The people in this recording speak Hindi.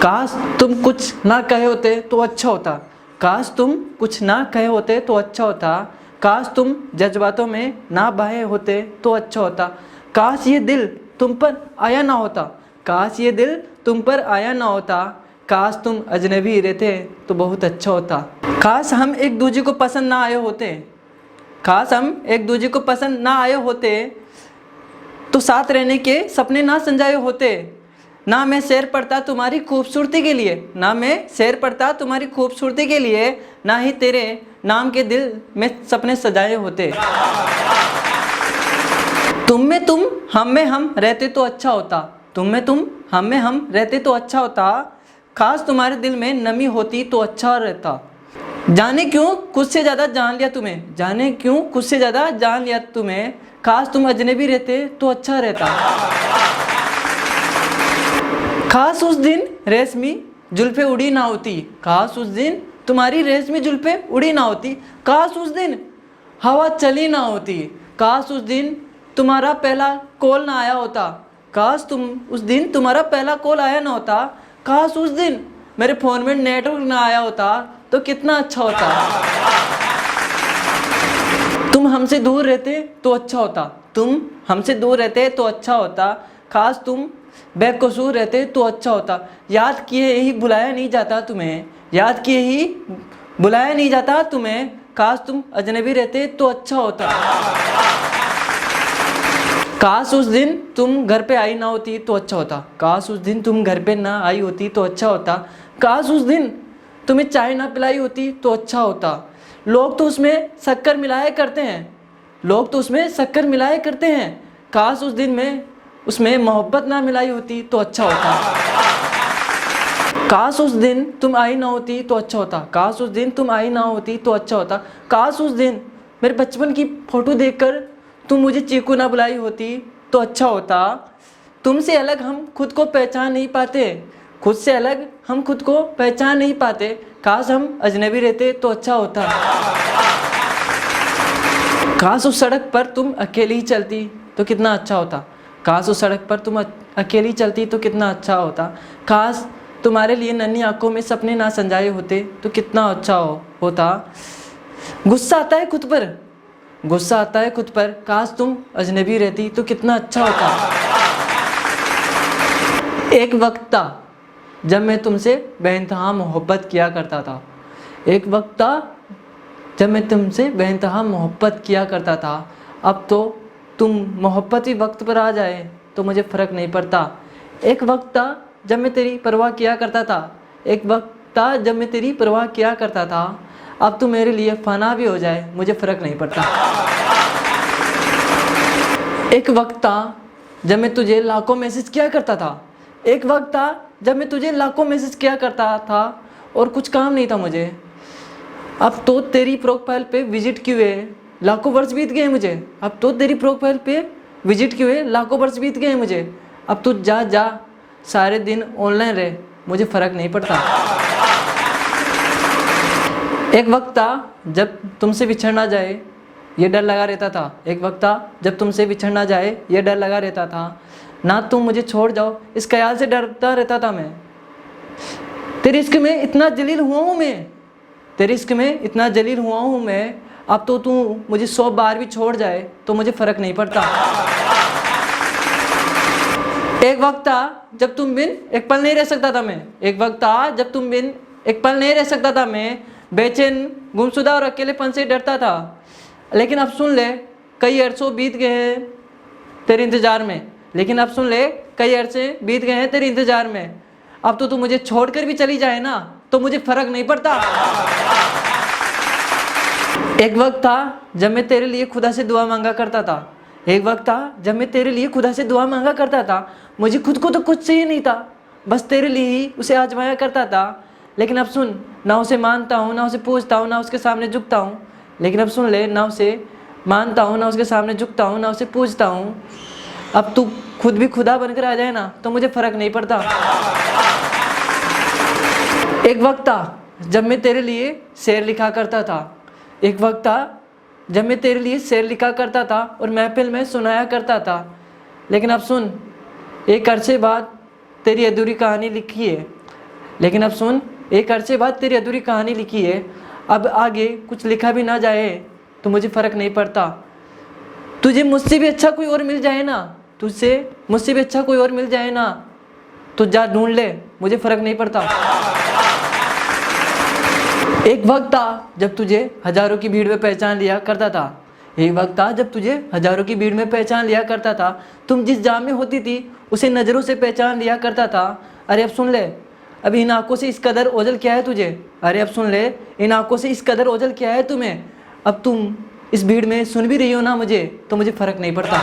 काश तुम कुछ ना कहे होते तो अच्छा होता। काश तुम कुछ ना कहे होते तो अच्छा होता। काश तुम जज्बातों में ना बहे होते तो अच्छा होता। काश ये दिल तुम पर आया ना होता। काश ये दिल तुम पर आया ना होता। काश तुम अजनबी रहते तो बहुत अच्छा होता। काश हम एक दूसरे को पसंद ना आए होते। काश हम एक दूसरे को पसंद ना आए होते तो साथ रहने के सपने ना संजाए होते। ना मैं शेर पढ़ता तुम्हारी खूबसूरती के लिए, ना मैं शेर पढ़ता तुम्हारी खूबसूरती के लिए, ना ही तेरे नाम के दिल में सपने सजाए होते। तुम में तुम हम में हम रहते तो अच्छा होता। तुम में तुम हम में हम रहते तो अच्छा होता। काश तुम्हारे दिल में नमी होती तो अच्छा रहता। जाने क्यों खुद से ज़्यादा जान लिया तुम्हें, जाने क्यों खुद से ज़्यादा जान लिया तुम्हें। काश तुम अजनबी रहते तो अच्छा रहता। काश उस दिन रेशमी जुल्फे उड़ी ना होती। काश उस दिन तुम्हारी रेशमी जुल्फे उड़ी ना होती। काश उस दिन हवा चली ना होती। काश उस दिन तुम्हारा पहला कॉल ना आया होता। काश तुम उस दिन तुम्हारा पहला कॉल आया ना होता। काश उस दिन मेरे फ़ोन में नेटवर्क ना आया होता तो कितना अच्छा होता। तुम हमसे दूर रहते तो अच्छा होता। तुम हमसे दूर रहते तो अच्छा होता। काश तुम बेकसूर रहते तो अच्छा होता। याद किए ही बुलाया नहीं जाता तुम्हें, याद किए ही बुलाया नहीं जाता तुम्हें। काश तुम अजनबी रहते तो अच्छा होता। काश उस दिन तुम घर पे आई ना होती तो अच्छा होता। काश उस दिन तुम घर पे ना आई होती तो अच्छा होता। काश उस दिन तुम्हें चाय ना पिलाई होती तो अच्छा होता। लोग तो उसमें शक्कर मिलाया करते हैं, लोग तो उसमें शक्कर मिलाया करते हैं। काश उस दिन में उसमें मोहब्बत ना मिलाई होती तो अच्छा होता। काश उस दिन तुम आई ना होती तो अच्छा होता। काश उस दिन तुम आई ना होती तो अच्छा होता। काश उस दिन मेरे बचपन की फ़ोटो देखकर तुम मुझे चीकू ना बुलाई होती तो अच्छा होता। तुमसे अलग हम खुद को पहचान नहीं पाते, खुद से अलग हम खुद को पहचान नहीं पाते। काश हम अजनबी रहते तो अच्छा होता। काश उस सड़क पर तुम अकेली ही चलती तो कितना अच्छा होता। काश उस सड़क पर तुम अकेली चलती तो कितना अच्छा होता। काश तुम्हारे लिए नन्ही आंखों में सपने ना संजाए होते तो कितना अच्छा होता। गुस्सा आता है खुद पर, गुस्सा आता है खुद पर। काश तुम अजनबी रहती तो कितना अच्छा होता। एक वक्त था जब मैं तुमसे बेइंतहा मोहब्बत किया करता था। एक वक्त था जब मैं तुमसे बेइंतहा मोहब्बत किया करता था। अब तो तुम मोहब्बत ही वक्त पर आ जाए तो मुझे फ़र्क नहीं पड़ता। एक वक्त था जब मैं तेरी परवाह किया करता था। एक वक्त था जब मैं तेरी परवाह किया करता था। अब तो मेरे लिए फ़ना भी हो जाए मुझे फ़र्क नहीं पड़ता। एक वक्त था जब मैं तुझे लाखों मैसेज किया करता था। एक वक्त था जब मैं तुझे लाखों मैसेज किया करता था और कुछ काम नहीं था मुझे। अब तो तेरी प्रोफाइल पे विजिट किए हुए लाखों वर्ष बीत गए मुझे। अब तो तेरी प्रोफाइल पे विजिट किए हुए लाखों वर्ष बीत गए मुझे। अब तो जा जा सारे दिन ऑनलाइन रहे मुझे फ़र्क नहीं पड़ता। एक वक्त था जब तुमसे बिछड़ ना जाए ये डर लगा रहता था। एक वक्त था जब तुमसे बिछड़ ना जाए ये डर लगा रहता था। ना तुम मुझे छोड़ जाओ इस ख्याल से डरता रहता था मैं। तेरे इश्क में इतना जलील हुआ हूँ मैं, तेरे इश्क में इतना जलील हुआ हूँ मैं। अब तो तू मुझे 100 बार भी छोड़ जाए तो मुझे फ़र्क नहीं पड़ता। एक वक्त था जब तुम बिन एक पल नहीं रह सकता था मैं। एक वक्त था जब तुम बिन एक पल नहीं रह सकता था मैं। बेचैन गुमशुदा और अकेलेपन से डरता था। लेकिन अब सुन ले कई अरसों बीत गए हैं तेरे इंतज़ार में। लेकिन अब सुन ले कई अरसे बीत गए हैं तेरे इंतज़ार में। अब तो तू मुझे छोड़कर भी चली जाए ना तो मुझे फ़र्क नहीं पड़ता। एक वक्त था जब मैं तेरे लिए खुदा से दुआ मांगा करता था। एक वक्त था जब मैं तेरे लिए खुदा से दुआ मांगा करता था। मुझे खुद को तो कुछ चाहिए नहीं था, बस तेरे लिए ही उसे आजमाया करता था। लेकिन अब सुन, ना उसे मानता हूँ ना उसे पूछता हूँ ना उसके सामने झुकता हूँ। लेकिन अब सुन ले, ना उसे मानता हूँ ना उसके सामने झुकता हूँ ना उसे पूछता हूँ। अब तू खुद भी खुदा बनकर आ जाए ना तो मुझे फ़र्क नहीं पड़ता। एक वक्त था जब मैं तेरे लिए शेर लिखा करता था। एक वक्त था जब मैं तेरे लिए शेर लिखा करता था और महफिल में सुनाया करता था। लेकिन अब सुन, एक अरसे बाद तेरी अधूरी कहानी लिखी है। लेकिन अब सुन, एक अरसे बाद तेरी अधूरी कहानी लिखी है, अब आगे कुछ लिखा भी ना जाए तो मुझे फ़र्क नहीं पड़ता। तुझे मुझसे भी अच्छा कोई और मिल जाए ना, तुझसे मुझसे भी अच्छा कोई और मिल जाए ना, तो जा ढूंढ ले, मुझे फ़र्क नहीं पड़ता। एक वक्त था जब तुझे हज़ारों की भीड़ में पहचान लिया करता था। एक वक्त था जब तुझे हज़ारों की भीड़ में पहचान लिया करता था। तुम जिस जाम में होती थी उसे नज़रों से पहचान लिया करता था। अरे अब सुन ले, अब इन आंखों से इस कदर ओझल क्या है तुझे। अरे अब सुन ले, इन आंखों से इस कदर ओझल क्या है तुम्हें। अब तुम इस भीड़ में सुन भी रही हो ना मुझे, तो मुझे फ़र्क नहीं पड़ता।